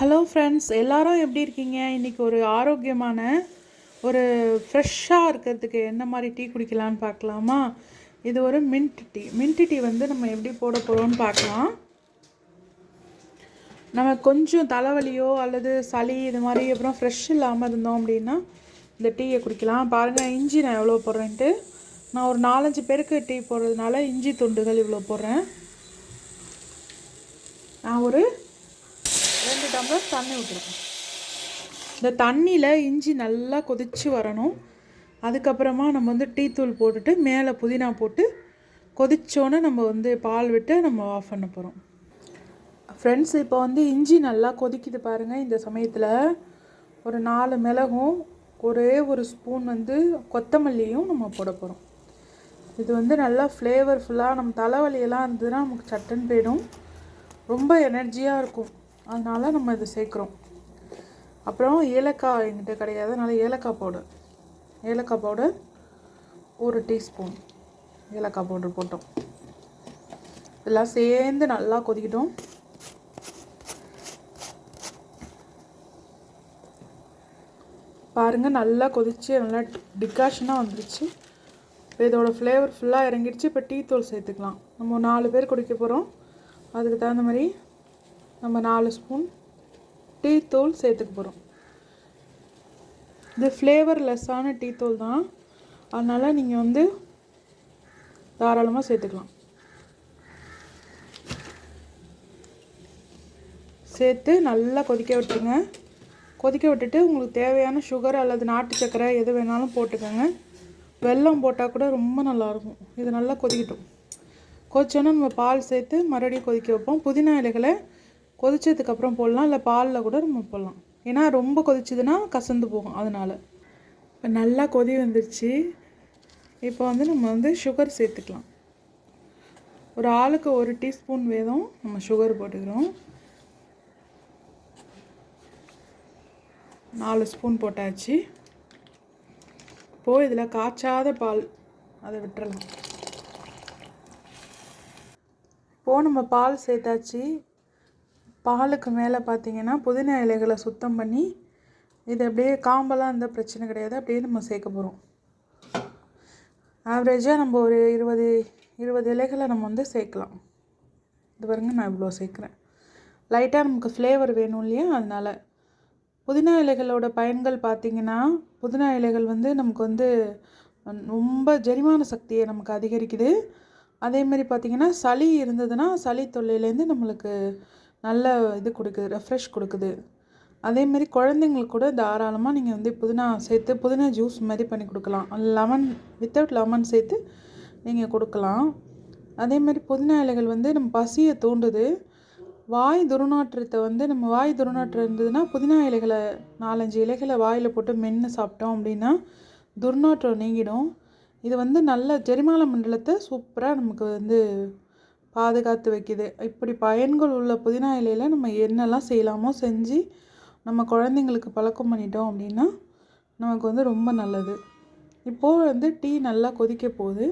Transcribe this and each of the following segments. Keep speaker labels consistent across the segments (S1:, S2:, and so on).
S1: Hello friends, எல்லாரும் எப்படி இருக்கீங்க? இன்றைக்கி ஒரு ஆரோக்கியமான ஒரு ஃப்ரெஷ்ஷாக இருக்கிறதுக்கு என்ன மாதிரி டீ குடிக்கலான்னு பார்க்கலாமா? இது ஒரு மின்ட் டீ வந்து நம்ம எப்படி போட போகிறோம்னு பார்க்கலாம். நம்ம கொஞ்சம் தலைவலியோ அல்லது சளி இது மாதிரி அப்புறம் ஃப்ரெஷ் இல்லாமல் இருந்தோம் அப்படின்னா இந்த டீயை குடிக்கலாம். பாருங்கள், இஞ்சி நான் எவ்வளோ போடுறேன்ட்டு. நான் ஒரு 4-5 பேருக்கு டீ போடுறதுனால இஞ்சி துண்டுகள் இவ்வளோ போடுறேன். நான் ஒரு 2 டம்ளர் தண்ணி ஊற்றுறேன். இந்த தண்ணியில் இஞ்சி நல்லா கொதித்து வரணும். அதுக்கப்புறமா நம்ம வந்து டீ தூள் போட்டுட்டு மேலே புதினா போட்டு கொதித்தோன்னே நம்ம வந்து பால் விட்டு நம்ம ஆஃப் பண்ண போகிறோம். ஃப்ரெண்ட்ஸ், இப்போ வந்து இஞ்சி நல்லா கொதிக்குது பாருங்கள். இந்த சமயத்தில் ஒரு 4 மிளகும் ஒரே ஒரு ஸ்பூன் வந்து கொத்தமல்லியும் நம்ம போட போகிறோம். இது வந்து நல்லா ஃப்ளேவர்ஃபுல்லாக நம்ம தலைவலியெல்லாம் இருந்ததுன்னா நமக்கு சட்டுன்னு போயிடும். ரொம்ப எனர்ஜியாக இருக்கும். அதனால் நம்ம இதை சேர்க்குறோம். அப்புறம் ஏலக்காய் என்கிட்ட கிடையாது, அதனால் ஏலக்காய் பவுடர் 1 டீஸ்பூன் ஏலக்காய் பவுடர் போட்டோம். இதெல்லாம் சேர்ந்து நல்லா கொதிக்கிட்டோம். பாருங்கள், நல்லா கொதித்து நல்லா டிகாஷனாக வந்துடுச்சு. இப்போ இதோட ஃப்ளேவர் ஃபுல்லாக இறங்கிடுச்சு. இப்போ டீ தூள் சேர்த்துக்கலாம். நம்ம 4 பேர் குடிக்க போகிறோம். அதுக்கு தகுந்த மாதிரி நம்ம 4 ஸ்பூன் டீ தூள் சேர்த்துக்க போகிறோம். இது ஃப்ளேவர்லெஸ்ஸான டீ தூள் தான், அதனால் நீங்கள் வந்து தாராளமாக சேர்த்துக்கலாம். சேர்த்து நல்லா கொதிக்க விட்டுருங்க. கொதிக்க விட்டுட்டு உங்களுக்கு தேவையான சுகர் அல்லது நாட்டு சர்க்கரை எது வேணாலும் போட்டுக்கோங்க. வெல்லம் போட்டால் கூட ரொம்ப நல்லாயிருக்கும். இது நல்லா கொதிக்கட்டும். கொதிச்சோன்னா நம்ம பால் சேர்த்து மறுபடியும் கொதிக்க வைப்போம். புதினா இலைகளை கொதிச்சதுக்கப்புறம் போடலாம், இல்லை பாலில் கூட நம்ம போடலாம். ஏன்னா ரொம்ப கொதிச்சதுன்னா கசந்து போகும். அதனால் இப்போ நல்லா கொதி வந்துடுச்சு. இப்போ வந்து நம்ம வந்து சுகர் சேர்த்துக்கலாம். ஒரு ஆளுக்கு 1 டீஸ்பூன் வேதும் நம்ம சுகர் போட்டுக்கிறோம். 4 ஸ்பூன் போட்டாச்சு. இப்போது இதில் காய்ச்சாத பால் அதை விட்டுறலாம். இப்போது நம்ம பால் சேர்த்தாச்சு. பாலுக்கு மேலே பார்த்திங்கன்னா புதினா இலைகளை சுத்தம் பண்ணி இது அப்படியே காம்பெல்லாம் எந்த பிரச்சனை கிடையாது, அப்படியே நம்ம சேர்க்க போகிறோம். ஆவரேஜாக நம்ம ஒரு 20 இலைகளை நம்ம வந்து சேர்க்கலாம். இது பாருங்க, நான் இவ்வளோ சேர்க்குறேன். லைட்டாக நமக்கு ஃப்ளேவர் வேணும் இல்லையா, அதனால். புதினா இலைகளோட பயன்கள் பார்த்திங்கன்னா, புதினா இலைகள் வந்து நமக்கு வந்து ரொம்ப ஜெரிமான சக்தியை நமக்கு அதிகரிக்குது. அதேமாதிரி பார்த்திங்கன்னா சளி இருந்ததுன்னா சளி தொல்லையிலேருந்து நம்மளுக்கு நல்ல இது கொடுக்குது, ரெஃப்ரெஷ் கொடுக்குது. அதேமாரி குழந்தைங்களுக்கு கூட தாராளமாக நீங்கள் வந்து புதினா சேர்த்து புதினா ஜூஸ் மாதிரி பண்ணி கொடுக்கலாம். லெமன் வித்தவுட் லெமன் சேர்த்து நீங்கள் கொடுக்கலாம். அதேமாதிரி புதினா இலைகள் வந்து நம்ம பசியை தூண்டுது. வாய் துர்நாற்றத்தை வந்து நம்ம வாய் துர்நாற்றம் இருந்ததுன்னா புதினா இலைகளை 4-5 இலைகளை வாயில் போட்டு மென்று சாப்பிட்டோம் அப்படின்னா துர்நாற்றம் நீங்கிடும். இது வந்து நல்ல ஜெரிமான மண்டலத்தை சூப்பராக நமக்கு வந்து பாதுகாத்து வைக்கிது. இப்படி பயன்கள் உள்ள புதினா இலையில் நம்ம என்னெல்லாம் செய்யலாமோ செஞ்சு நம்ம குழந்தைங்களுக்கு பழக்கம் பண்ணிட்டோம் அப்படின்னா நமக்கு வந்து ரொம்ப நல்லது. இப்போது வந்து டீ நல்லா கொதிக்க போகுது.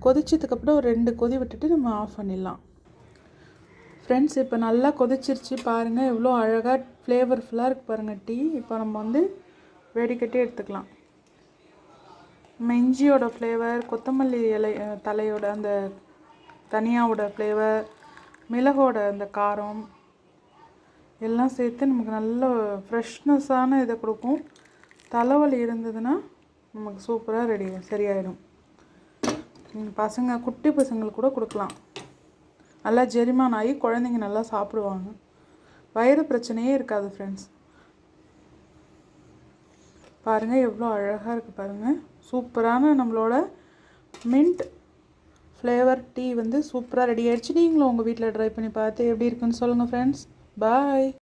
S1: கொதிச்சதுக்கப்புறம் ஒரு 2 கொதி விட்டுட்டு நம்ம ஆஃப் பண்ணிடலாம். ஃப்ரெண்ட்ஸ், இப்போ நல்லா கொதிச்சிருச்சு. பாருங்கள் எவ்வளோ அழகாக ஃப்ளேவர்ஃபுல்லாக இருக்குது பாருங்கள் டீ. இப்போ நம்ம வந்து வெடிக்கட்டி எடுத்துக்கலாம். நம்ம இஞ்சியோட ஃப்ளேவர், கொத்தமல்லி இலை தலையோட அந்த தனியாவோட ஃப்ளேவர், மிளகோட அந்த காரம் எல்லாம் சேர்த்து நமக்கு நல்ல ஃப்ரெஷ்னஸான இதை கொடுக்கும். தலைவலி இருந்ததுன்னா நமக்கு சூப்பராக சரியாயிடும். குட்டி பசங்களுக்கு கூட கொடுக்கலாம். நல்லா ஜெரிமான் ஆகி குழந்தைங்க நல்லா சாப்பிடுவாங்க. வயிறு பிரச்சனையே இருக்காது. ஃப்ரெண்ட்ஸ், பாருங்கள் எவ்வளோ அழகாக இருக்குது பாருங்கள். சூப்பரான நம்மளோட மின்ட் ஃப்ளேவர் டீ வந்து சூப்பராக ரெடி ஆகிடுச்சு. நீங்களும் உங்கள் வீட்டில் ட்ரை பண்ணி பார்த்து எப்படி இருக்குன்னு சொல்லுங்கள் ஃப்ரெண்ட்ஸ். பாய்.